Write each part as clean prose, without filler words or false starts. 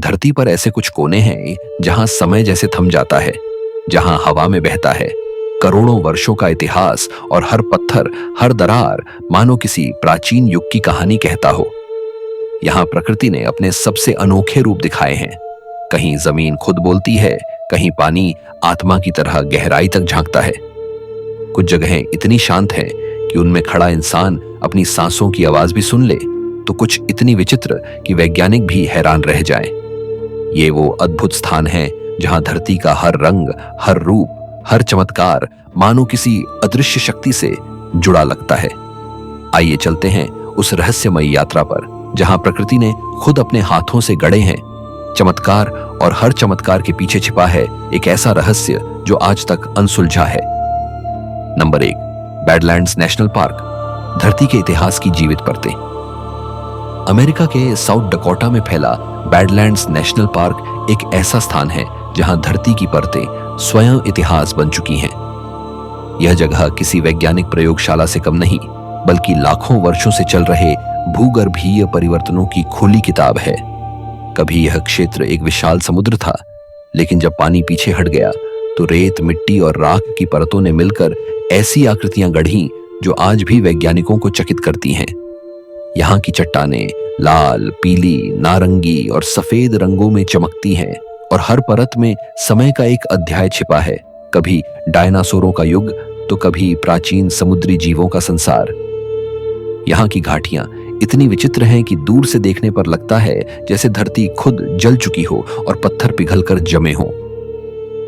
धरती पर ऐसे कुछ कोने हैं जहां समय जैसे थम जाता है, जहां हवा में बहता है करोड़ों वर्षों का इतिहास, और हर पत्थर, हर दरार मानो किसी प्राचीन युग की कहानी कहता हो। यहाँ प्रकृति ने अपने सबसे अनोखे रूप दिखाए हैं। कहीं जमीन खुद बोलती है, कहीं पानी आत्मा की तरह गहराई तक झांकता है। कुछ जगहें इतनी शांत हैं कि उनमें खड़ा इंसान अपनी सांसों की आवाज भी सुन ले, तो कुछ इतनी विचित्र कि वैज्ञानिक भी हैरान रह जाएं। ये वो अद्भुत स्थान है जहां धरती का हर रंग, हर रूप, हर चमत्कार मानो किसी अदृश्य शक्ति से जुड़ा लगता है। आइए चलते हैं उस रहस्यमयी यात्रा पर जहां प्रकृति ने खुद अपने हाथों से गढ़े हैं चमत्कार, और हर चमत्कार के पीछे छिपा है एक ऐसा रहस्य जो आज तक अनसुलझा है। नंबर 1, बैडलैंड्स नेशनल पार्क, धरती के इतिहास की जीवित परतें। अमेरिका के साउथ डकोटा में फैला बैडलैंड्स नेशनल पार्क एक ऐसा स्थान है जहां धरती की परतें स्वयं इतिहास बन चुकी हैं। यह जगह किसी वैज्ञानिक प्रयोगशाला से कम नहीं, बल्कि लाखों वर्षों से चल रहे भूगर्भीय परिवर्तनों की खुली किताब है। कभी यह क्षेत्र एक विशाल समुद्र था, लेकिन जब पानी पीछे हट गया तो रेत, मिट्टी और राख की परतों ने मिलकर ऐसी आकृतियां गढ़ीं जो आज भी वैज्ञानिकों को चकित करती हैं। यहाँ की चट्टानें लाल, पीली, नारंगी और सफेद रंगों में चमकती हैं, और हर परत में समय का एक अध्याय छिपा है। कभी डायनासोरों का युग, तो कभी प्राचीन समुद्री जीवों का संसार। यहाँ की घाटियां इतनी विचित्र हैं कि दूर से देखने पर लगता है जैसे धरती खुद जल चुकी हो और पत्थर पिघलकर जमे हों।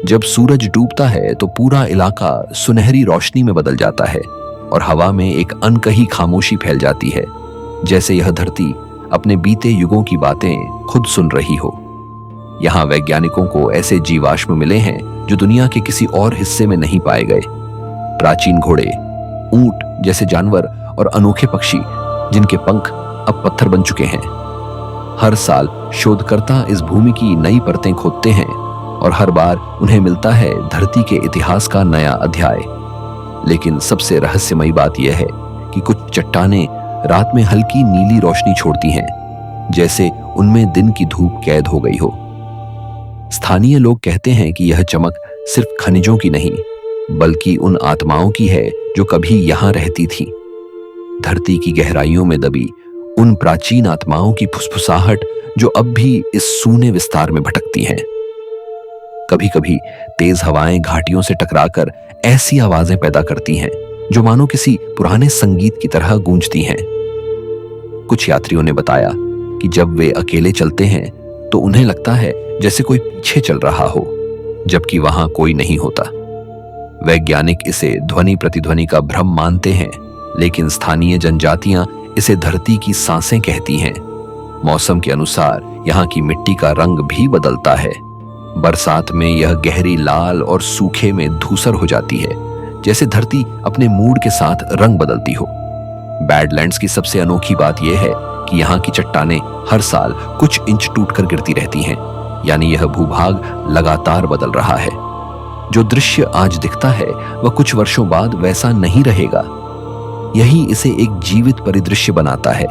जब सूरज डूबता है तो पूरा इलाका सुनहरी रोशनी में बदल जाता है, और हवा में एक अनकही खामोशी फैल जाती है, जैसे यह धरती अपने बीते युगों की बातें खुद सुन रही हो। यहाँ वैज्ञानिकों को ऐसे जीवाश्म मिले हैं जो दुनिया के किसी और हिस्से में नहीं पाए गए। प्राचीन घोड़े, ऊंट जैसे जानवर और अनोखे पक्षी जिनके पंख अब पत्थर बन चुके हैं। हर साल शोधकर्ता इस भूमि की नई परतें खोदते हैं, और हर बार उन्हें मिलता है धरती के इतिहास का नया अध्याय। लेकिन सबसे रहस्यमयी बात यह है कि कुछ चट्टानें रात में हल्की नीली रोशनी छोड़ती हैं, जैसे उनमें दिन की धूप कैद हो गई हो। स्थानीय लोग कहते हैं कि यह चमक सिर्फ खनिजों की नहीं, बल्कि उन आत्माओं की है जो कभी यहां रहती थी। धरती की गहराइयों में दबी उन प्राचीन आत्माओं की फुसफुसाहट जो अब भी इस सूने विस्तार में भटकती हैं। कभी कभी तेज हवाएं घाटियों से टकराकर ऐसी आवाजें पैदा करती हैं जो मानो किसी पुराने संगीत की तरह गूंजती हैं। कुछ यात्रियों ने बताया कि जब वे अकेले चलते हैं तो उन्हें लगता है जैसे कोई पीछे चल रहा हो, जबकि वहां कोई नहीं होता। वैज्ञानिक इसे ध्वनि प्रतिध्वनि का भ्रम मानते हैं, लेकिन स्थानीय जनजातियां इसे धरती की सांसें कहती हैं। मौसम के अनुसार यहाँ की मिट्टी का रंग भी बदलता है। बरसात में यह गहरी लाल और सूखे में धूसर हो जाती है, जैसे धरती अपने मूड के साथ रंग बदलती हो। बैडलैंड्स की सबसे अनोखी बात यह है कि यहाँ की चट्टानें हर साल कुछ इंच टूटकर गिरती रहती हैं, यानी यह भूभाग लगातार बदल रहा है। जो दृश्य आज दिखता है वह कुछ वर्षों बाद वैसा नहीं रहेगा। यही इसे एक जीवित परिदृश्य बनाता है।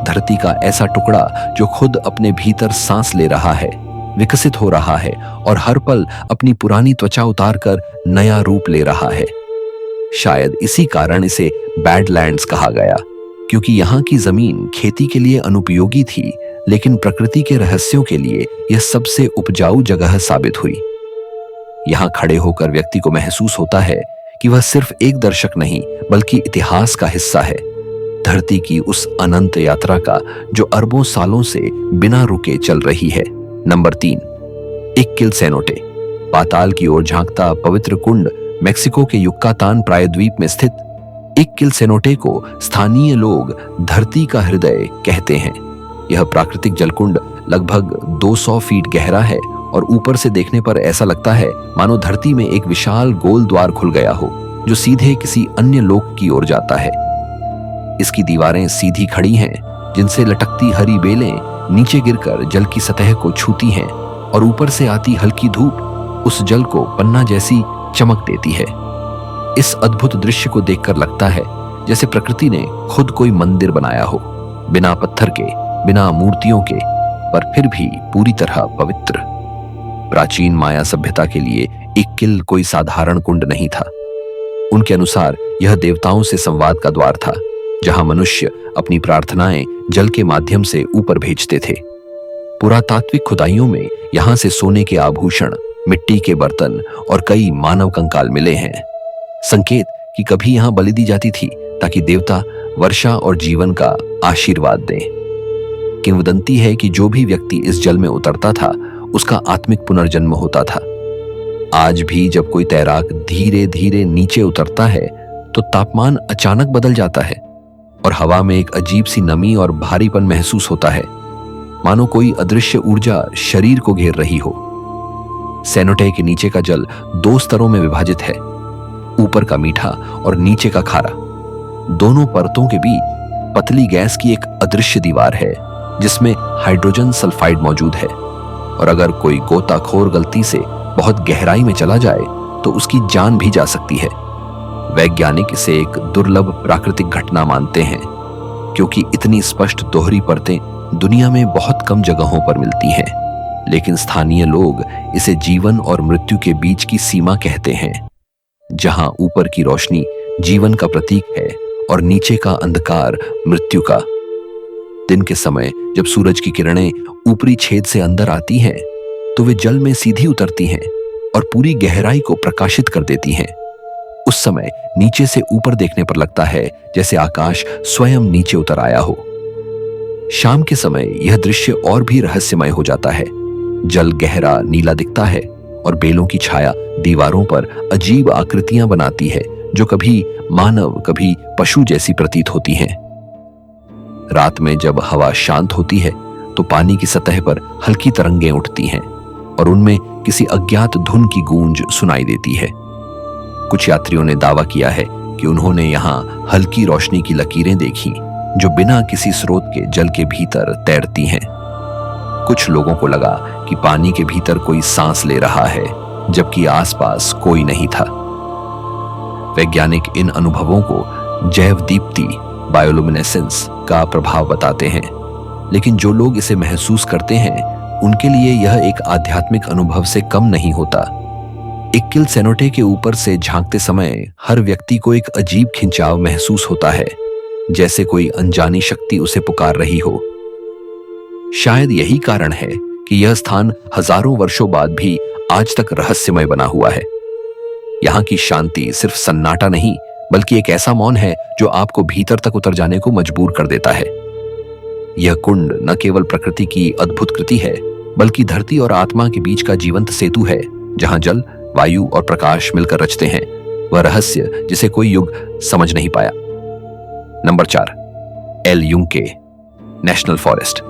धरती का ऐसा टुकड़ा जो खुद अपने भीतर सांस ले रहा है, विकसित हो रहा है, और हर पल अपनी पुरानी त्वचा उतारकर नया रूप ले रहा है। शायद इसी कारण इसे बैडलैंड्स कहा गया, क्योंकि यहाँ की जमीन खेती के लिए अनुपयोगी थी, लेकिन प्रकृति के रहस्यों के लिए यह सबसे उपजाऊ जगह साबित हुई। यहाँ खड़े होकर व्यक्ति को महसूस होता है कि वह सिर्फ एक दर्शक नहीं, बल्कि इतिहास का हिस्सा है, धरती की उस अनंत यात्रा का जो अरबों सालों से बिना रुके चल रही है। नंबर 3, इक्किल सेनोटे, पाताल की ओर झांकता पवित्र कुंड, मेक्सिको के युक्कातान प्रायद्वीप में स्थित इक्किल सेनोटे को स्थानीय लोग धरती का हृदय कहते हैं। यह प्राकृतिक जलकुंड लगभग 200 फीट गहरा है, और ऊपर से देखने पर ऐसा लगता है मानो धरती में एक विशाल गोल द्वार खुल गया हो जो सीधे किसी अन्य लोक की ओर जाता है। इसकी दीवारें सीधी खड़ी हैं, जिनसे लटकती हरी बेलें नीचे गिरकर जल की सतह को छूती हैं, और ऊपर से आती हल्की धूप उस जल को पन्ना जैसी चमक देती है। इस अद्भुत दृश्य को देखकर लगता है जैसे प्रकृति ने खुद कोई मंदिर बनाया हो, बिना पत्थर के, बिना मूर्तियों के, पर फिर भी पूरी तरह पवित्र। प्राचीन माया सभ्यता के लिए इक्किल कोई साधारण कुंड नहीं था। उनके अनुसार यह देवताओं से संवाद का द्वार था, जहां मनुष्य अपनी प्रार्थनाएं जल के माध्यम से ऊपर भेजते थे। पुरातात्विक खुदाइयों में यहां से सोने के आभूषण, मिट्टी के बर्तन और कई मानव कंकाल मिले हैं, संकेत कि कभी यहां बलि दी जाती थी ताकि देवता वर्षा और जीवन का आशीर्वाद दें। किंवदंती है कि जो भी व्यक्ति इस जल में उतरता था उसका आत्मिक पुनर्जन्म होता था। आज भी जब कोई तैराक धीरे धीरे नीचे उतरता है तो तापमान अचानक बदल जाता है और हवा में एक अजीब सी नमी और भारीपन महसूस होता है, मानो कोई अदृश्य ऊर्जा शरीर को घेर रही हो। सेनोटे के नीचे का जल 2 स्तरों में विभाजित है, ऊपर का मीठा और नीचे का खारा। दोनों परतों के बीच पतली गैस की एक अदृश्य दीवार है जिसमें हाइड्रोजन सल्फाइड मौजूद है, और अगर कोई गोताखोर गलती से बहुत गहराई में चला जाए तो उसकी जान भी जा सकती है। वैज्ञानिक इसे एक दुर्लभ प्राकृतिक घटना मानते हैं, क्योंकि इतनी स्पष्ट दोहरी परतें दुनिया में बहुत कम जगहों पर मिलती हैं। लेकिन स्थानीय लोग इसे जीवन और मृत्यु के बीच की सीमा कहते हैं, जहां ऊपर की रोशनी जीवन का प्रतीक है और नीचे का अंधकार मृत्यु का। दिन के समय जब सूरज की किरणें ऊपरी छेद से अंदर आती हैं तो वे जल में सीधी उतरती हैं और पूरी गहराई को प्रकाशित कर देती हैं। उस समय नीचे से ऊपर देखने पर लगता है जैसे आकाश स्वयं नीचे उतर आया हो। शाम के समय यह दृश्य और भी रहस्यमय हो जाता है। जल गहरा नीला दिखता है और बेलों की छाया दीवारों पर अजीब आकृतियां बनाती है, जो कभी मानव कभी पशु जैसी प्रतीत होती हैं। रात में जब हवा शांत होती है तो पानी की सतह पर हल्की तरंगें उठती हैं और उनमें किसी अज्ञात धुन की गूंज सुनाई देती है। कुछ यात्रियों ने दावा किया है कि उन्होंने यहां हल्की रोशनी की लकीरें देखी जो बिना किसी स्रोत के जल के भीतर तैरती हैं। कुछ लोगों को लगा कि पानी के भीतर कोई सांस ले रहा है, जबकि आसपास कोई नहीं था। वैज्ञानिक इन अनुभवों को जैव दीप्ति बायोलुमिनेसेंस का प्रभाव बताते हैं, लेकिन जो लोग इसे महसूस करते हैं उनके लिए यह एक आध्यात्मिक अनुभव से कम नहीं होता। इक्किल सेनोटे के ऊपर से झांकते समय हर व्यक्ति को एक अजीब खिंचाव महसूस होता है, जैसे कोई अनजानी शक्ति उसे पुकार रही हो। शायद यही कारण है कि यह स्थान हजारों वर्षों बाद भी आज तक रहस्यमय बना हुआ है। यहाँ की शांति सिर्फ सन्नाटा नहीं, बल्कि एक ऐसा मौन है जो आपको भीतर तक उतर जाने को मजबूर कर देता है। यह कुंड न केवल प्रकृति की अद्भुत कृति है, बल्कि धरती और आत्मा के बीच का जीवंत सेतु है, जहां जल, वायु और प्रकाश मिलकर रचते हैं वह रहस्य जिसे कोई युग समझ नहीं पाया। Number 4, El Yunque national forest.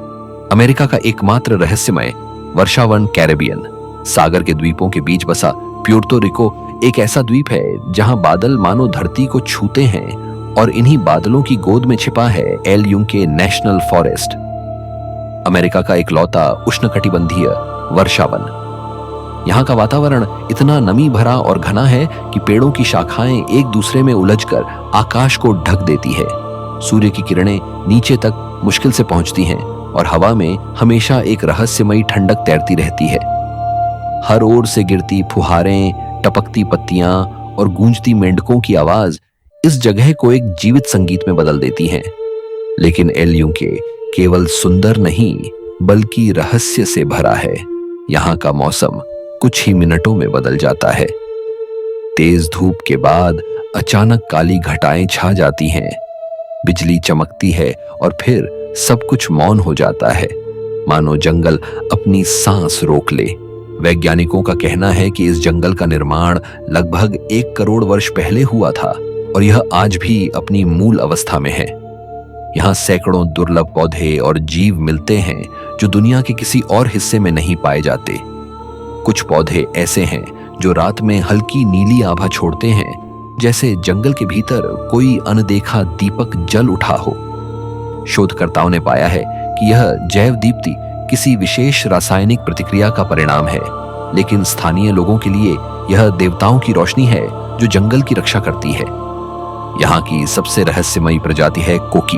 America का एकमात्र रहस्यमय वर्षावन कैरेबियन सागर के द्वीपों के बीच बसा प्यूर्तो रिको एक ऐसा द्वीप है जहां बादल मानो धरती को छूते हैं, और इन्हीं बादलों की गोद में छिपा है L Yunque national forest, America का इकलौता उष्णकटिबंधीय वर्षावन। यहाँ का वातावरण इतना नमी भरा और घना है कि पेड़ों की शाखाएं एक दूसरे में उलझकर आकाश को ढक देती है। सूर्य की किरणें नीचे तक मुश्किल से पहुंचती हैं और हवा में हमेशा एक रहस्यमयी ठंडक तैरती रहती है। हर ओर से गिरती फुहारें, टपकती पत्तियां और गूंजती मेंढकों की आवाज इस जगह को एक जीवित संगीत में बदल देती हैं। लेकिन एल यूंके केवल सुंदर नहीं, बल्कि रहस्य से भरा है। यहाँ का मौसम कुछ ही मिनटों में बदल जाता है। तेज धूप के बाद अचानक काली घटाएं छा जाती हैं, बिजली चमकती है और फिर सब कुछ मौन हो जाता है, मानो जंगल अपनी सांस रोक ले। वैज्ञानिकों का कहना है कि इस जंगल का निर्माण लगभग 1 करोड़ वर्ष पहले हुआ था और यह आज भी अपनी मूल अवस्था में है। यहाँ सैकड़ों दुर्लभ पौधे और जीव मिलते हैं जो दुनिया के किसी और हिस्से में नहीं पाए जाते। कुछ पौधे ऐसे हैं जो रात में हल्की नीली आभा छोड़ते हैं, जैसे जंगल के भीतर कोई अनदेखा दीपक जल उठा हो। शोधकर्ताओं ने पाया है कि यह जैव दीप्ति किसी विशेष रासायनिक प्रतिक्रिया का परिणाम है, लेकिन स्थानीय लोगों के लिए यह देवताओं की रोशनी है जो जंगल की रक्षा करती है। यहाँ की सबसे रहस्यमयी प्रजाति है कोकी,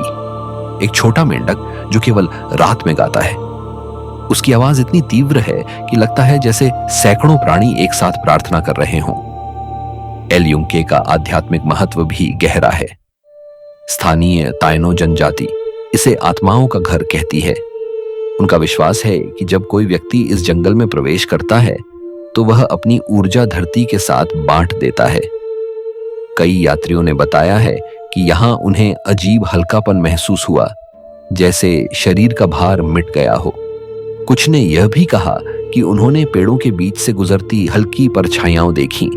एक छोटा मेंढक जो केवल रात में गाता है। उसकी आवाज इतनी तीव्र है कि लगता है जैसे सैकड़ों प्राणी एक साथ प्रार्थना कर रहे हों। एल युंके का आध्यात्मिक महत्व भी गहरा है। स्थानीय ताइनो जनजाति इसे आत्माओं का घर कहती है। उनका विश्वास है कि जब कोई व्यक्ति इस जंगल में प्रवेश करता है तो वह अपनी ऊर्जा धरती के साथ बांट देता है। कई यात्रियों ने बताया है कि यहां उन्हें अजीब हल्कापन महसूस हुआ, जैसे शरीर का भार मिट गया हो। कुछ ने यह भी कहा कि उन्होंने पेड़ों के बीच से गुजरती हल्की परछाइयां देखीं,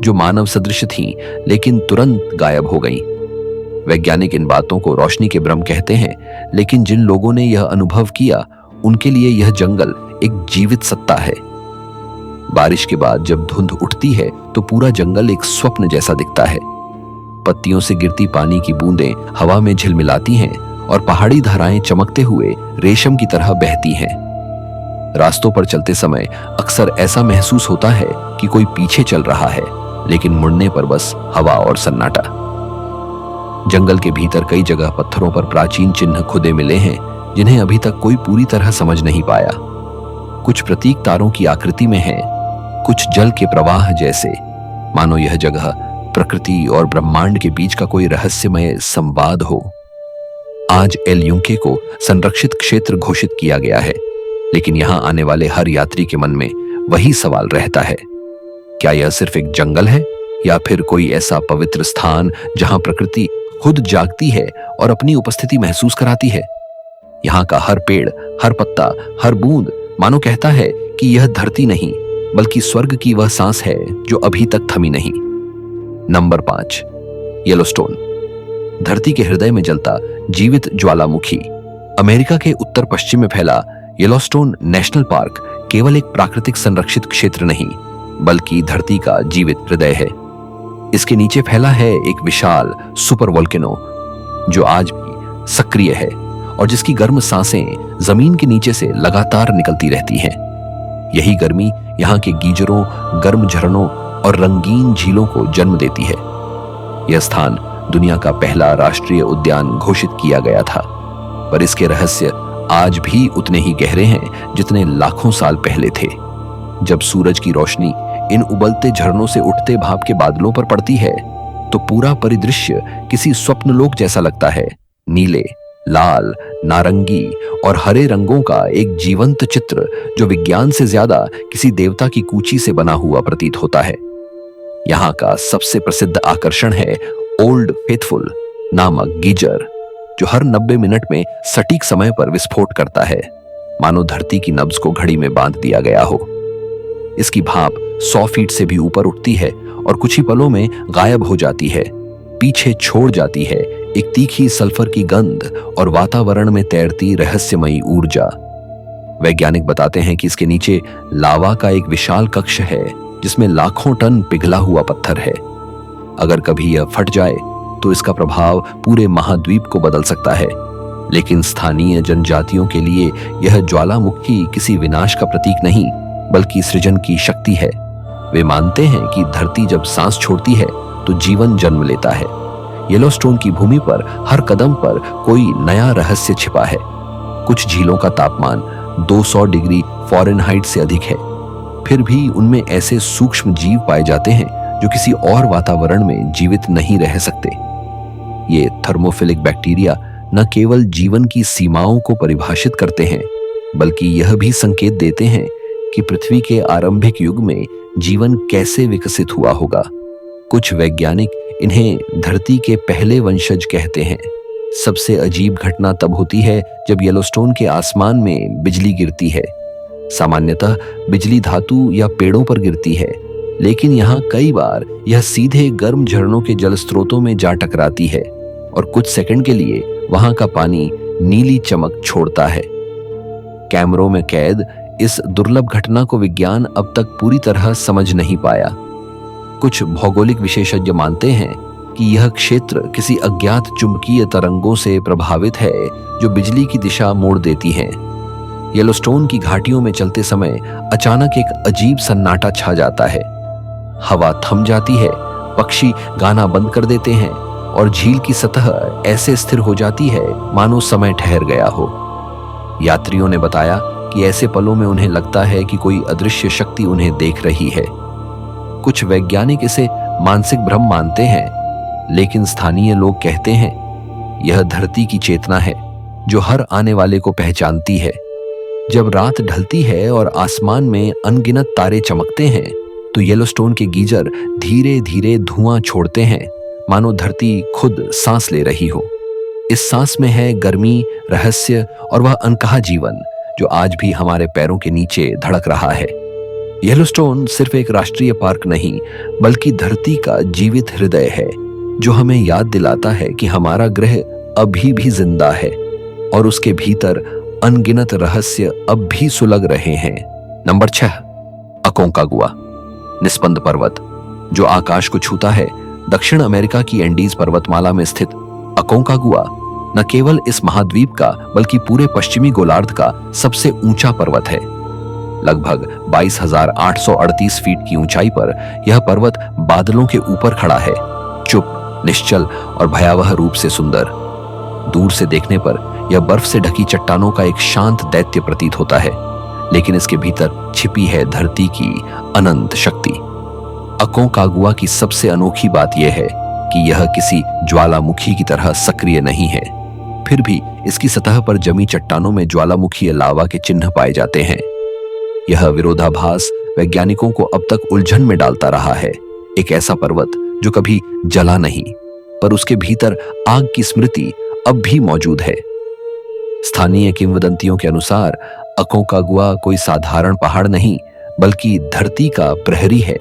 जो मानव सदृश थीं, लेकिन तुरंत गायब हो गईं। वैज्ञानिक इन बातों को रोशनी के भ्रम कहते हैं, लेकिन जिन लोगों ने यह अनुभव किया उनके लिए यह जंगल एक जीवित सत्ता है। बारिश के बाद जब धुंध उठती है तो पूरा जंगल एक स्वप्न जैसा दिखता है। पत्तियों से गिरती पानी की बूंदें हवा में झिलमिलाती हैं और पहाड़ी धाराएं चमकते हुए रेशम की तरह बहती हैं। रास्तों पर चलते समय अक्सर ऐसा महसूस होता है कि कोई पीछे चल रहा है, लेकिन मुड़ने पर बस हवा और सन्नाटा। जंगल के भीतर कई जगह पत्थरों पर प्राचीन चिन्ह खुदे मिले हैं, जिन्हें अभी तक कोई पूरी तरह समझ नहीं पाया। कुछ प्रतीक तारों की आकृति में हैं, कुछ जल के प्रवाह जैसे, मानो यह जगह प्रकृति और ब्रह्मांड के बीच का कोई रहस्यमय संवाद हो। आज एल युंके को संरक्षित क्षेत्र घोषित किया गया है, लेकिन यहां आने वाले हर यात्री के मन में वही सवाल रहता है, क्या यह सिर्फ एक जंगल है या फिर कोई ऐसा पवित्र स्थान जहां प्रकृति खुद जागती है और अपनी उपस्थिति महसूस कराती है। यहाँ का हर पेड़, हर पत्ता, हर बूंद मानो कहता है कि यह धरती नहीं बल्कि स्वर्ग की वह सांस है जो अभी तक थमी नहीं। Number 5, Yellowstone. धरती के हृदय में जलता जीवित ज्वालामुखी। अमेरिका के उत्तर पश्चिम में फैला येलोस्टोन नेशनल पार्क केवल एक प्राकृतिक संरक्षित क्षेत्र नहीं, बल्कि धरती का जीवित हृदय है। इसके नीचे फैला है एक विशाल सुपर वोल्केनो जो आज भी सक्रिय है और जिसकी गर्म सांसें जमीन के नीचे से लगातार निकलती रहती हैं। यही गर्मी यहाँ के गीजरों, गर्म झरनों और रंगीन झीलों को जन्म देती है। यह स्थान दुनिया का पहला राष्ट्रीय उद्यान घोषित किया गया था, पर इसके रहस्य आज भी उतने ही गहरे हैं जितने लाखों साल पहले थे। जब सूरज की रोशनी इन उबलते झरनों से उठते भाप के बादलों पर पड़ती है तो पूरा परिदृश्य किसी स्वप्नलोक जैसा लगता है। नीले, लाल, नारंगी और हरे रंगों का एक जीवंत चित्र जो विज्ञान से ज्यादा किसी देवता की कूची से बना हुआ प्रतीत होता है। यहाँ का सबसे प्रसिद्ध आकर्षण है ओल्ड फेथफुल नामक गीजर, जो हर 90 मिनट में सटीक समय पर विस्फोट करता है, मानो धरती की नब्ज को घड़ी में बांध दिया गया हो। इसकी भाप 100 फीट से भी ऊपर उठती है और कुछ ही पलों में गायब हो जाती है। पीछे छोड़ जाती है एक तीखी सल्फर की गंध और वातावरण में तैरती रहस्यमयी ऊर्जा। वैज्ञानिक बताते हैं कि इसके नीचे लावा का एक विशाल कक्ष है जिसमें लाखों टन पिघला हुआ पत्थर है। अगर कभी यह फट जाए तो इसका प्रभाव पूरे महाद्वीप को बदल सकता है, लेकिन स्थानीय जनजातियों के लिए यह ज्वालामुखी किसी विनाश का प्रतीक नहीं बल्कि सृजन की शक्ति है। वे मानते हैं कि धरती जब सांस छोड़ती है तो जीवन जन्म लेता है। येलोस्टोन की भूमि पर हर कदम पर कोई नया रहस्य छिपा है। कुछ झीलों का तापमान 200 डिग्री फ़ारेनहाइट से अधिक है, फिर भी उनमें ऐसे सूक्ष्म जीव पाए जाते हैं जो किसी और वातावरण में जीवित नहीं रह सकते। ये थर्मोफिलिक बैक्टीरिया न केवल जीवन की सीमाओं को परिभाषित करते हैं, बल्कि यह भी संकेत देते हैं कि पृथ्वी के आरंभिक युग में जीवन कैसे विकसित हुआ होगा। कुछ वैज्ञानिक इन्हें धरती के पहले वंशज कहते हैं। सबसे अजीब घटना तब होती है जब येलोस्टोन के आसमान में बिजली गिरती है। सामान्यतः बिजली धातु या पेड़ों पर गिरती है, लेकिन यहाँ कई बार यह सीधे गर्म झरनों के जल स्रोतों में जा टकराती है और कुछ सेकंड के लिए वहां का पानी नीली चमक छोड़ता है। कैमरों में कैद इस दुर्लभ घटना को विज्ञान अब तक पूरी तरह समझ नहीं पाया। कुछ भौगोलिक विशेषज्ञ मानते हैं कि यह क्षेत्र किसी अज्ञात चुंबकीय तरंगों से प्रभावित है जो बिजली की दिशा मोड़ देती हैं। येलोस्टोन की घाटियों में चलते समय अचानक एक अजीब सन्नाटा छा जाता है। हवा थम जाती है, पक्षी गाना बंद कर देते हैं और झील की सतह ऐसे स्थिर हो जाती है मानो समय ठहर गया हो। यात्रियों ने बताया कि ऐसे पलों में उन्हें लगता है कि कोई अदृश्य शक्ति उन्हें देख रही है। कुछ वैज्ञानिक इसे मानसिक भ्रम मानते हैं, लेकिन स्थानीय लोग कहते हैं यह धरती की चेतना है जो हर आने वाले को पहचानती है। जब रात ढलती है और आसमान में अनगिनत तारे चमकते हैं तो येलोस्टोन के गीजर धीरे धीरे धुआं छोड़ते हैं, मानो धरती खुद सांस ले रही हो। इस सांस में है गर्मी, रहस्य और वह अनकहा जीवन जो आज भी हमारे पैरों के नीचे धड़क रहा है। येलोस्टोन सिर्फ एक राष्ट्रीय पार्क नहीं, बल्कि धरती का जीवित हृदय है जो हमें याद दिलाता है कि हमारा ग्रह अभी भी जिंदा है और उसके भीतर अनगिनत रहस्य अब भी सुलग रहे हैं। नंबर 6, अकोंकागुआ, निस्पंद पर्वत जो आकाश को छूता है। दक्षिण अमेरिका की एंडीज पर्वतमाला में स्थित अकोंकागुआ न केवल इस महाद्वीप का बल्कि पूरे पश्चिमी गोलार्ध का सबसे ऊंचा पर्वत है। लगभग 22,838 फीट की ऊंचाई पर यह पर्वत बादलों के ऊपर खड़ा है, चुप, निश्चल और भयावह रूप से सुंदर। दूर से देखने पर यह बर्फ से ढकी चट्टानों का एक शांत दैत्य प्रतीत होता है, लेकिन इसके भीतर छिपी है धरती की अनंत शक्ति। अकोंकागुआ की सबसे अनोखी बात यह है कि यह किसी ज्वालामुखी की तरह सक्रिय नहीं है, फिर भी इसकी सतह पर जमी चट्टानों में ज्वालामुखी लावा के चिन्ह पाए जाते हैं। यह विरोधाभास वैज्ञानिकों को अब तक उलझन में डालता रहा है। एक ऐसा पर्वत जो कभी जला नहीं, पर उसके भीतर आग की स्मृति अब भी मौजूद है। स्थानीय किंवदंतियों के अनुसार अकोंकागुआ कोई साधारण पहाड़ नहीं, बल्कि धरती का प्रहरी है,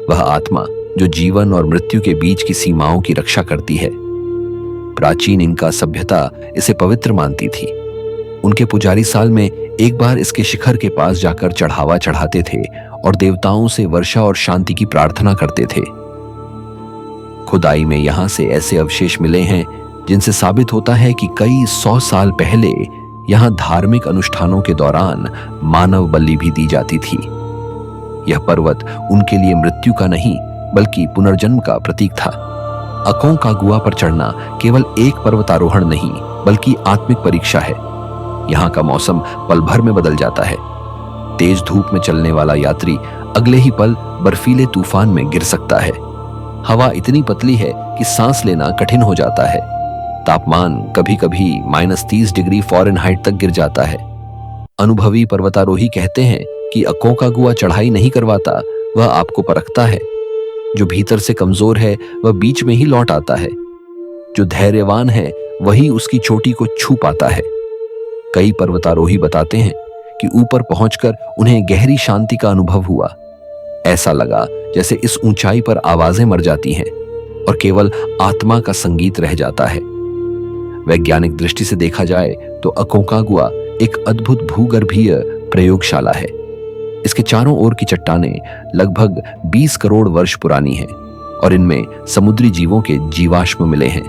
वह आत्मा जो जीवन और मृत्यु के बीच की सीमाओं की रक्षा करती है। प्राचीन इनका सभ्यता इसे पवित्र मानती थी। उनके पुजारी साल में एक बार इसके शिखर के पास जाकर चढ़ावा चढ़ाते थे और देवताओं से वर्षा और शांति की प्रार्थना करते थे। खुदाई में यहां से ऐसे अवशेष मिले हैं जिनसे साबित होता है कि कई 100 साल पहले यहां धार्मिक अनुष्ठानों के दौरान मानव बलि भी दी जाती थी। यह पर्वत उनके लिए मृत्यु का नहीं, बल्कि पुनर्जन्म का प्रतीक था। अकोंकागुआ पर चढ़ना केवल एक पर्वतारोहण नहीं, बल्कि आत्मिक परीक्षा है। यहाँ का मौसम पल भर में बदल जाता है। तेज धूप में चलने वाला यात्री अगले ही पल बर्फीले तूफान में गिर सकता है। हवा इतनी पतली है कि सांस लेना कठिन हो जाता है। तापमान कभी-कभी -30 डिग्री फ़ारेनहाइट तक गिर जाता है। अनुभवी पर्वतारोही कहते हैं कि अकोंकागुआ चढ़ाई नहीं करवाता, वह आपको परखता है। जो भीतर से कमजोर है वह बीच में ही लौट आता है। जो धैर्यवान है वही उसकी चोटी को छू पाता है। कई पर्वतारोही बताते हैं कि ऊपर पहुंचकर उन्हें गहरी शांति का अनुभव हुआ। ऐसा लगा जैसे इस ऊंचाई पर आवाजें मर जाती हैं और केवल आत्मा का संगीत रह जाता है। वैज्ञानिक दृष्टि से देखा जाए तो अकोंकागुआ एक अद्भुत भूगर्भीय प्रयोगशाला है। इसके चारों ओर की चट्टानें लगभग 20 करोड़ वर्ष पुरानी हैं और इनमें समुद्री जीवों के जीवाश्म मिले हैं।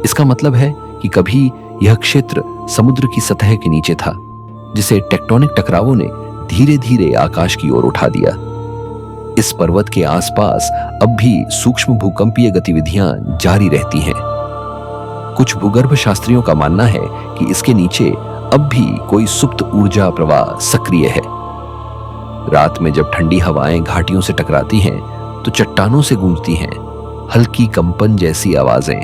इसका मतलब है कि कभी यह क्षेत्र समुद्र की सतह के नीचे था, जिसे टेक्टोनिक टकरावों ने धीरे धीरे आकाश की ओर उठा दिया। इस पर्वत के आसपास अब भी सूक्ष्म भूकंपीय गतिविधियां जारी रहती हैं। कुछ भूगर्भ शास्त्रियों का मानना है कि इसके नीचे अब भी कोई सुप्त ऊर्जा प्रवाह सक्रिय है। रात में जब ठंडी हवाएं घाटियों से टकराती हैं तो चट्टानों से गूंजती हैं हल्की कंपन जैसी आवाजें।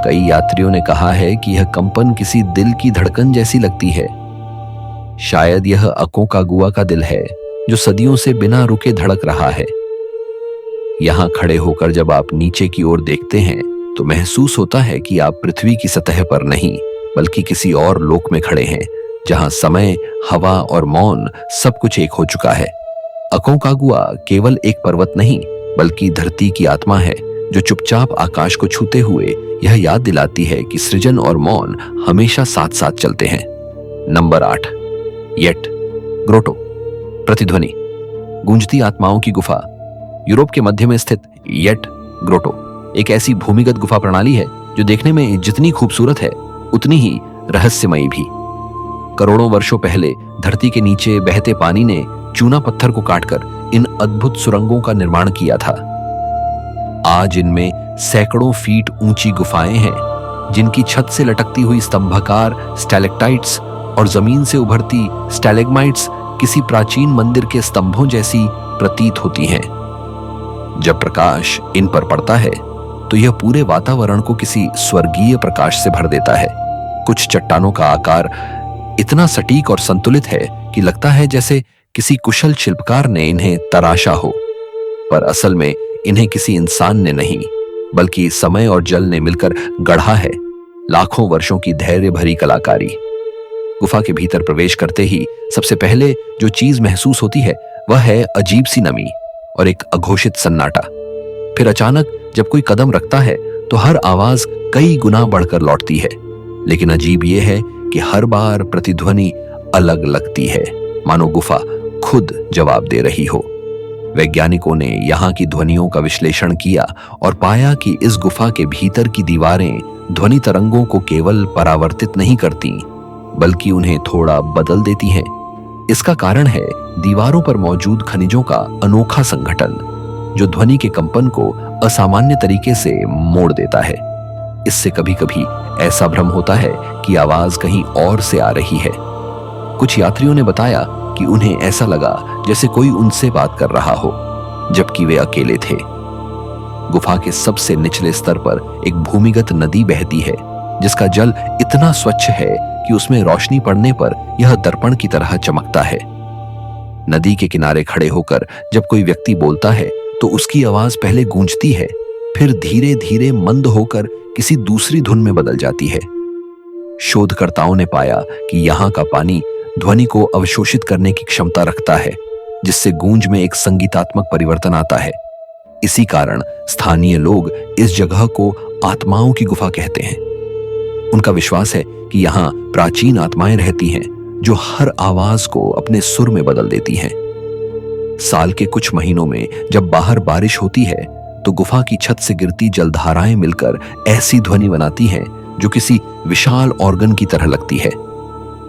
कई यात्रियों ने कहा है कि यह कंपन किसी दिल की धड़कन जैसी लगती है। शायद यह अकोंकागुआ का दिल है जो सदियों से बिना रुके धड़क रहा है। यहां खड़े होकर जब आप नीचे की ओर देखते हैं तो महसूस होता है कि आप पृथ्वी की सतह पर नहीं, बल्कि किसी और लोक में खड़े हैं, जहां समय, हवा और मौन सब कुछ एक हो चुका है। अकोंकागुआ केवल एक पर्वत नहीं, बल्कि धरती की आत्मा है जो चुपचाप आकाश को छूते हुए यह याद दिलाती है कि सृजन और मौन हमेशा साथ साथ चलते हैं। नंबर 8, येट ग्रोटो, प्रतिध्वनि, गूंजती आत्माओं की गुफा। यूरोप के मध्य में स्थित येट ग्रोटो एक ऐसी भूमिगत गुफा प्रणाली है जो देखने में जितनी खूबसूरत है उतनी ही रहस्यमयी भी। करोड़ों वर्षों पहले धरती के नीचे बहते पानी ने चूना पत्थर को काटकर इन अद्भुत सुरंगों का निर्माण किया था। आज इनमें सैकड़ों फीट ऊंची गुफाएं हैं, जिनकी छत से लटकती हुई स्तंभाकार स्टैलेक्टाइट्स और जमीन से उभरती स्टैलेग्माइट्स किसी प्राचीन मंदिर के स्तंभों जैसी प्रतीत होती हैं। जब प्रकाश इन पर पड़ता है तो यह पूरे वातावरण को किसी स्वर्गीय प्रकाश से भर देता है। कुछ चट्टानों का आकार इतना सटीक और संतुलित है कि लगता है जैसे किसी कुशल शिल्पकार ने इन्हें तराशा हो, पर असल में इन्हें किसी इंसान ने नहीं बल्कि समय और जल ने मिलकर गढ़ा है। लाखों वर्षों की धैर्य भरी कलाकारी। गुफा के भीतर प्रवेश करते ही सबसे पहले जो चीज महसूस होती है वह है अजीब सी नमी और एक अघोषित सन्नाटा। फिर अचानक जब कोई कदम रखता है तो हर आवाज कई गुना बढ़कर लौटती है, लेकिन अजीब यह है कि हर बार प्रतिध्वनि अलग लगती है, मानो गुफा खुद जवाब दे रही हो। वैज्ञानिकों ने यहाँ की ध्वनियों का विश्लेषण किया और पाया कि इस गुफा के भीतर की दीवारें ध्वनि तरंगों को केवल परावर्तित नहीं करती बल्कि उन्हें थोड़ा बदल देती हैं। इसका कारण है दीवारों पर मौजूद खनिजों का अनोखा संगठन, जो ध्वनि के कंपन को असामान्य तरीके से मोड़ देता है। इससे कभी कभी ऐसा भ्रम होता है कि आवाज कहीं और से आ रही है। कुछ यात्रियों ने बताया कि उन्हें ऐसा लगा जैसे कोई उनसे बात कर रहा हो, जबकि वे अकेले थे। गुफा के सबसे निचले स्तर पर एक भूमिगत नदी बहती है, जिसका जल इतना स्वच्छ है कि उसमें रोशनी पड़ने पर यह दर्पण की तरह चमकता है। नदी के किनारे खड़े होकर जब कोई व्यक्ति बोलता है तो उसकी आवाज पहले गूंजती है, फिर धीरे धीरे मंद होकर किसी दूसरी धुन में बदल जाती है। शोधकर्ताओं ने पाया कि यहाँ का पानी ध्वनि को अवशोषित करने की क्षमता रखता है, जिससे गूंज में एक संगीतात्मक परिवर्तन आता है। इसी कारण स्थानीय लोग इस जगह को आत्माओं की गुफा कहते हैं। उनका विश्वास है कि यहाँ प्राचीन आत्माएं रहती हैं जो हर आवाज को अपने सुर में बदल देती हैं। साल के कुछ महीनों में जब बाहर बारिश होती है तो गुफा की छत से गिरती जलधाराएं मिलकर ऐसी ध्वनि बनाती हैं जो किसी विशाल ऑर्गन की तरह लगती है।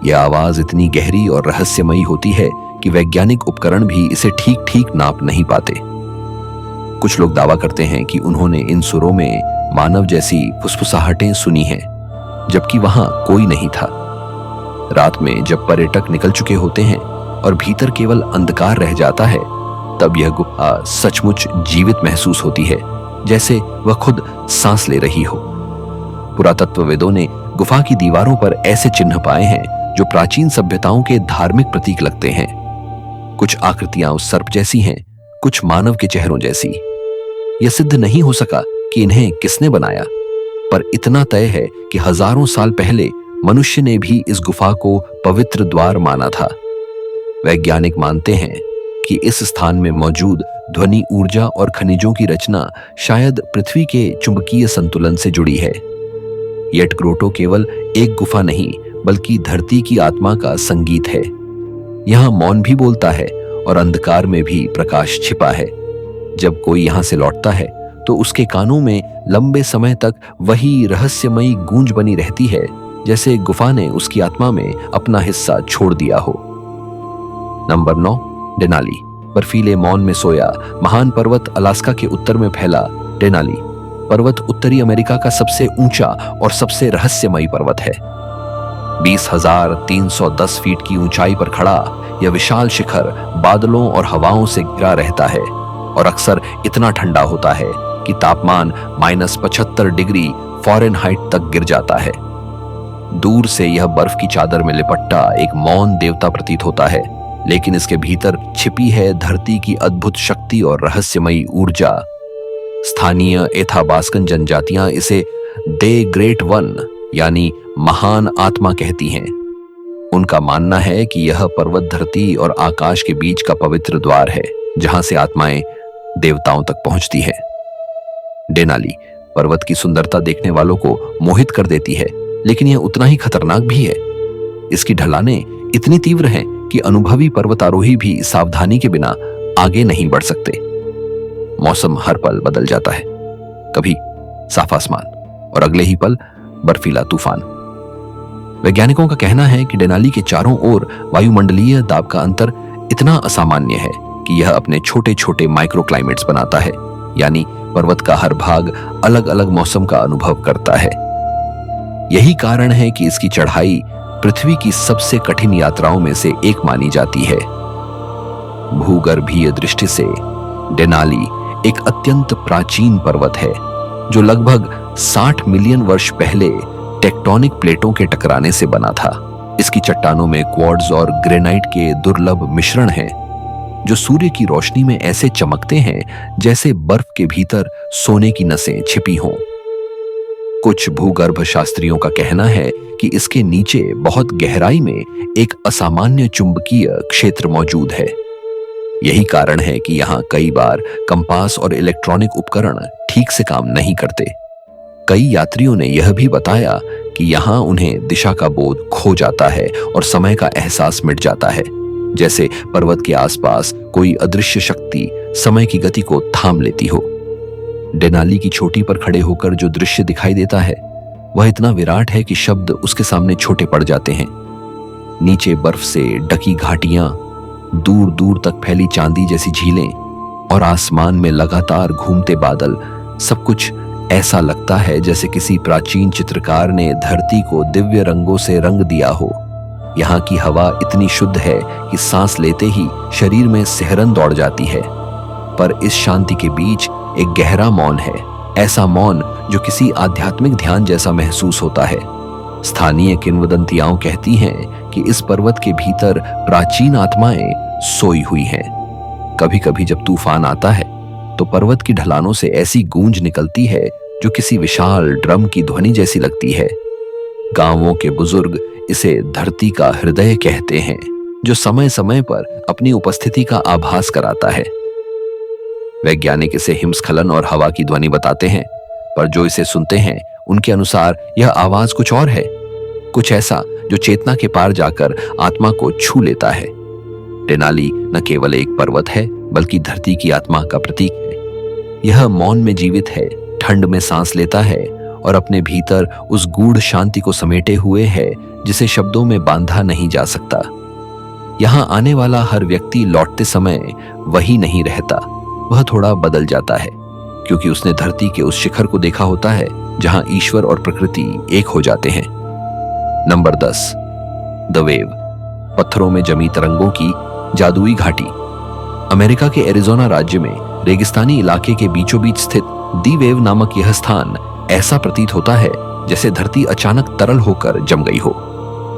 यह आवाज इतनी गहरी और रहस्यमयी होती है कि वैज्ञानिक उपकरण भी इसे ठीक ठीक नाप नहीं पाते। कुछ लोग दावा करते हैं कि उन्होंने इन सुरों में मानव जैसी फुसफुसाहटें सुनी हैं, जबकि वहां कोई नहीं था। रात में जब पर्यटक निकल चुके होते हैं और भीतर केवल अंधकार रह जाता है, तब यह गुफा सचमुच जीवित महसूस होती है, जैसे वह खुद सांस ले रही हो। पुरातत्वविदों ने गुफा की दीवारों पर ऐसे चिन्ह पाए हैं जो प्राचीन सभ्यताओं के धार्मिक प्रतीक लगते हैं। कुछ आकृतियां उस सर्प जैसी हैं, कुछ मानव के चेहरों जैसी। यह सिद्ध नहीं हो सका कि इन्हें किसने बनाया, पर इतना तय है कि हजारों साल पहले मनुष्य ने भी इस गुफा को पवित्र द्वार माना था। वैज्ञानिक मानते हैं कि इस स्थान में मौजूद ध्वनि ऊर्जा और खनिजों की रचना शायद पृथ्वी के चुंबकीय संतुलन से जुड़ी है। येट ग्रोटो केवल एक गुफा नहीं बल्कि धरती की आत्मा का संगीत है। यहाँ मौन भी बोलता है और अंधकार में भी प्रकाश छिपा है। जब कोई यहाँ से लौटता है तो उसके कानों में लंबे समय तक वही रहस्यमयी गूंज बनी रहती है, जैसे गुफा ने उसकी आत्मा में अपना हिस्सा छोड़ दिया हो। Number 9, Denali. बर्फीले मौन में सोया महान पर्वत अलास्का के उत्तर में फैला डेनाली पर्वत उत्तरी अमेरिका का सबसे ऊंचा और सबसे रहस्यमयी पर्वत है। 20,310 फीट की ऊंचाई पर खड़ा यह विशाल शिखर बादलों और हवाओं से घिरा रहता है और अक्सर इतना ठंडा होता है कि तापमान -75 डिग्री फ़ारेनहाइट तक गिर जाता है। दूर से यह बर्फ की चादर में लिपटा एक मौन देवता प्रतीत होता है, लेकिन इसके भीतर छिपी है धरती की अद्भुत शक्ति और रहस्यमयी ऊर्जा। स्थानीय एथाबास्कन जनजातियां इसे दे ग्रेट वन यानी महान आत्मा कहती हैं। उनका मानना है कि यह पर्वत धरती और आकाश के बीच का पवित्र द्वार है, जहां से आत्माएं देवताओं तक पहुंचती है। डेनाली पर्वत की सुंदरता देखने वालों को मोहित कर देती है, लेकिन यह उतना ही खतरनाक भी है। इसकी ढलानें इतनी तीव्र हैं कि अनुभवी पर्वतारोही भी सावधानी के बिना आगे नहीं बढ़ सकते। मौसम हर पल बदल जाता है, कभी साफ आसमान और अगले ही पल बर्फीला तूफान। वैज्ञानिकों का कहना है कि डेनाली के चारों ओर वायुमंडलीय दाब का अंतर इतना असामान्य है कि यह अपने छोटे छोटे माइक्रो क्लाइमेट्स बनाता है, यानी पर्वत का हर भाग अलग अलग मौसम का अनुभव करता है। यही कारण है कि इसकी चढ़ाई पृथ्वी की सबसे कठिन यात्राओं में से एक मानी जाती है। भूगर्भीय दृष्टि से डेनाली एक अत्यंत प्राचीन पर्वत है जो लगभग 60 मिलियन वर्ष पहले टेक्टोनिक प्लेटों के टकराने से बना था। इसकी चट्टानों में क्वार्ट्ज और ग्रेनाइट के दुर्लभ मिश्रण हैं जो सूर्य की रोशनी में ऐसे चमकते हैं जैसे बर्फ के भीतर सोने की नसें छिपी हों। कुछ भूगर्भ शास्त्रियों का कहना है कि इसके नीचे बहुत गहराई में एक असामान्य चुंबकीय क्षेत्र मौजूद है। यही कारण है कि यहाँ कई बार कंपास और इलेक्ट्रॉनिक उपकरण ठीक से काम नहीं करते। कई यात्रियों ने यह भी बताया कि यहाँ उन्हें दिशा का बोध खो जाता है और समय का एहसास मिट जाता है, जैसे पर्वत के आसपास कोई अदृश्य शक्ति समय की गति को थाम लेती हो। डेनाली की चोटी पर खड़े होकर जो दृश्य दिखाई देता है वह इतना विराट है कि शब्द उसके सामने छोटे पड़ जाते हैं। नीचे बर्फ से ढकी घाटियां, दूर दूर तक फैली चांदी जैसी झीलें और आसमान में लगातार घूमते बादल, सब कुछ ऐसा लगता है जैसे किसी प्राचीन चित्रकार ने धरती को दिव्य रंगों से रंग दिया हो। यहाँ की हवा इतनी शुद्ध है कि सांस लेते ही शरीर में सिहरन दौड़ जाती है। पर इस शांति के बीच एक गहरा मौन है, ऐसा मौन जो किसी आध्यात्मिक ध्यान जैसा महसूस होता है। स्थानीय किंवदंतियां कहती हैं कि इस पर्वत के भीतर प्राचीन आत्माएं सोई हुई हैं। कभी कभी जब तूफान आता है तो पर्वत की ढलानों से ऐसी गूंज निकलती है जो किसी विशाल ड्रम की ध्वनि जैसी लगती है। गांवों के बुजुर्ग इसे धरती का हृदय कहते हैं, जो समय समय पर अपनी उपस्थिति का आभास कराता है। वैज्ञानिक इसे हिमस्खलन और हवा की ध्वनि बताते हैं, पर जो इसे सुनते हैं उनके अनुसार यह आवाज कुछ और है, कुछ ऐसा जो चेतना के पार जाकर आत्मा को छू लेता है। डेनाली न केवल एक पर्वत है बल्कि धरती की आत्मा का प्रतीक है। यह मौन में जीवित है, ठंड में सांस लेता है और अपने भीतर उस गूढ़ शांति को समेटे हुए है जिसे शब्दों में बांधा नहीं जा सकता। यहाँ आने वाला हर व्यक्ति लौटते समय वही नहीं रहता, वह थोड़ा बदल जाता है, क्योंकि उसने धरती के उस शिखर को देखा होता है जहां ईश्वर और प्रकृति एक हो जाते हैं। नंबर 10, द वेव, पत्थरों में जमी तरंगों की जादुई घाटी। अमेरिका के एरिजोना राज्य में रेगिस्तानी इलाके के बीचों बीच स्थित दी वेव नामक यह स्थान ऐसा प्रतीत होता है जैसे धरती अचानक तरल होकर जम गई हो।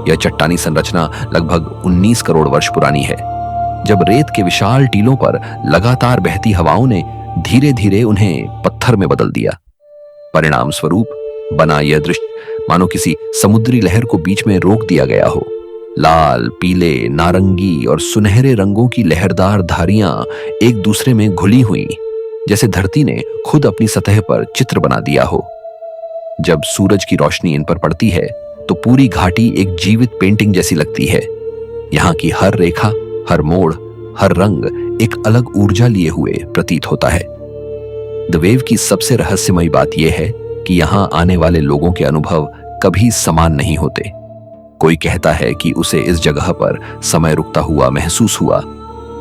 यह चट्टानी संरचना लगभग 19 करोड़ वर्ष पुरानी है। जब रेत के विशाल टीलों पर लगातार बहती हवाओं ने धीरे धीरे उन्हें पत्थर में बदल दिया, परिणाम स्वरूप बना यह दृश्य मानो किसी समुद्री लहर को बीच में रोक दिया गया हो। लाल, पीले, नारंगी और सुनहरे रंगों की लहरदार धारियां एक दूसरे में घुली हुई, जैसे धरती ने खुद अपनी सतह पर चित्र बना दिया हो। जब सूरज की रोशनी इन पर पड़ती है तो पूरी घाटी एक जीवित पेंटिंग जैसी लगती है। यहाँ की हर रेखा, हर मोड़, हर रंग एक अलग ऊर्जा लिए हुए प्रतीत होता है। द वेव की सबसे रहस्यमयी बात यह है कि यहाँ आने वाले लोगों के अनुभव कभी समान नहीं होते। कोई कहता है कि उसे इस जगह पर समय रुकता हुआ महसूस हुआ,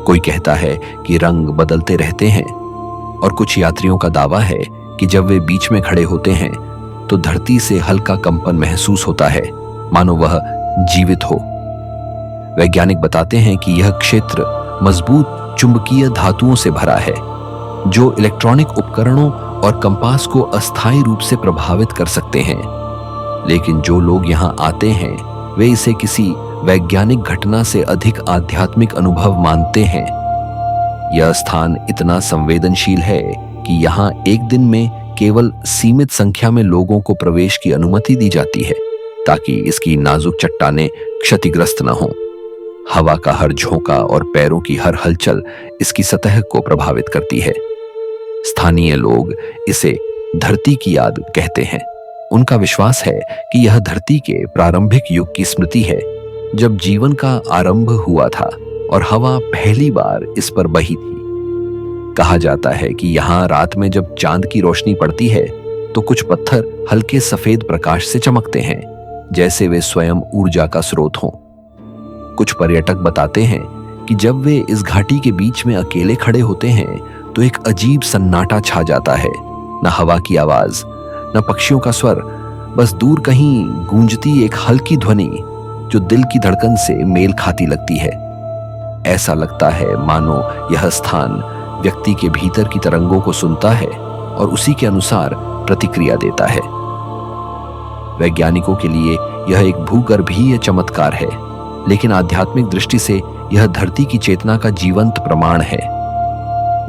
कोई कहता है कि रंग बदलते रहते हैं, और कुछ यात्रियों का दावा है कि जब वे बीच में खड़े होते हैं तो धरती से हल्का कंपन महसूस होता है, मानो वह जीवित हो। वैज्ञानिक बताते हैं कि यह क्षेत्र मजबूत चुंबकीय धातुओं से भरा है जो इलेक्ट्रॉनिक उपकरणों और कंपास को अस्थायी रूप से प्रभावित कर सकते हैं। लेकिन जो लोग यहाँ आते हैं वे इसे किसी वैज्ञानिक घटना से अधिक आध्यात्मिक अनुभव मानते हैं। यह स्थान इतना संवेदनशील है कि यहाँ एक दिन में केवल सीमित संख्या में लोगों को प्रवेश की अनुमति दी जाती है ताकि इसकी नाजुक चट्टानें क्षतिग्रस्त न हों। हवा का हर झोंका और पैरों की हर हलचल इसकी सतह को प्रभावित करती है। स्थानीय लोग इसे धरती की याद कहते हैं। उनका विश्वास है कि यह धरती के प्रारंभिक युग की स्मृति है, जब जीवन का आरंभ हुआ था और हवा पहली बार इस पर बही थी। कहा जाता है कि यहाँ रात में जब चांद की रोशनी पड़ती है तो कुछ पत्थर हल्के सफेद प्रकाश से चमकते हैं, जैसे वे स्वयं ऊर्जा का स्रोत हों। कुछ पर्यटक बताते हैं कि जब वे इस घाटी के बीच में अकेले खड़े होते हैं तो एक अजीब सन्नाटा छा जाता है। न हवा की आवाज, न पक्षियों का स्वर, बस दूर कहीं गूंजती एक हल्की ध्वनि, जो दिल की धड़कन से मेल खाती लगती है। ऐसा लगता है मानो यह स्थान व्यक्ति के भीतर की तरंगों को सुनता है और उसी के अनुसार प्रतिक्रिया देता है। वैज्ञानिकों के लिए यह एक भूगर्भीय चमत्कार है, लेकिन आध्यात्मिक दृष्टि से यह धरती की चेतना का जीवंत प्रमाण है।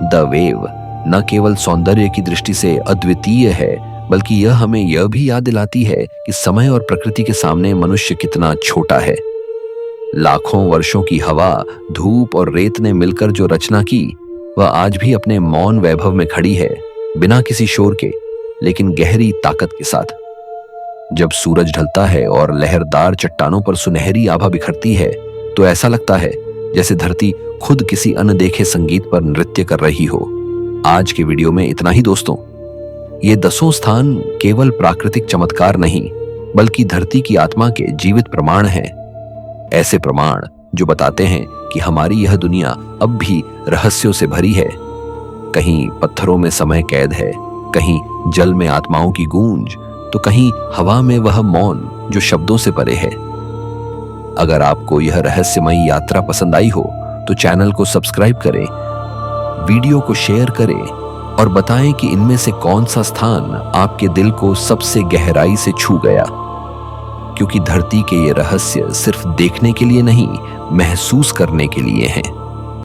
द वेव न केवल सौंदर्य की दृष्टि से अद्वितीय है, बल्कि यह हमें यह भी याद दिलाती है कि समय और प्रकृति के सामने मनुष्य कितना छोटा है। लाखों वर्षों की हवा, धूप और रेत ने मिलकर जो रचना की, वह आज भी अपने मौन वैभव में खड़ी है, बिना किसी शोर के, लेकिन गहरी ताकत के साथ। जब सूरज ढलता है और लहरदार चट्टानों पर सुनहरी आभा बिखरती है, तो ऐसा लगता है जैसे धरती खुद किसी अनदेखे संगीत पर नृत्य कर रही हो। आज के वीडियो में इतना ही दोस्तों। ये 10 स्थान केवल प्राकृतिक चमत्कार नहीं, बल्कि धरती की आत्मा के जीवित प्रमाण हैं। ऐसे प्रमाण जो बताते हैं कि हमारी यह दुनिया अब भी रहस्यों से भरी है। कहीं पत्थरों में समय कैद है, कहीं जल में आत्माओं की गूंज, तो कहीं हवा में वह मौन जो शब्दों से परे है। अगर आपको यह रहस्यमयी यात्रा पसंद आई हो तो चैनल को सब्सक्राइब करें, वीडियो को शेयर करें और बताएं कि इनमें से कौन सा स्थान आपके दिल को सबसे गहराई से छू गया। क्योंकि धरती के ये रहस्य सिर्फ देखने के लिए नहीं, महसूस करने के लिए हैं।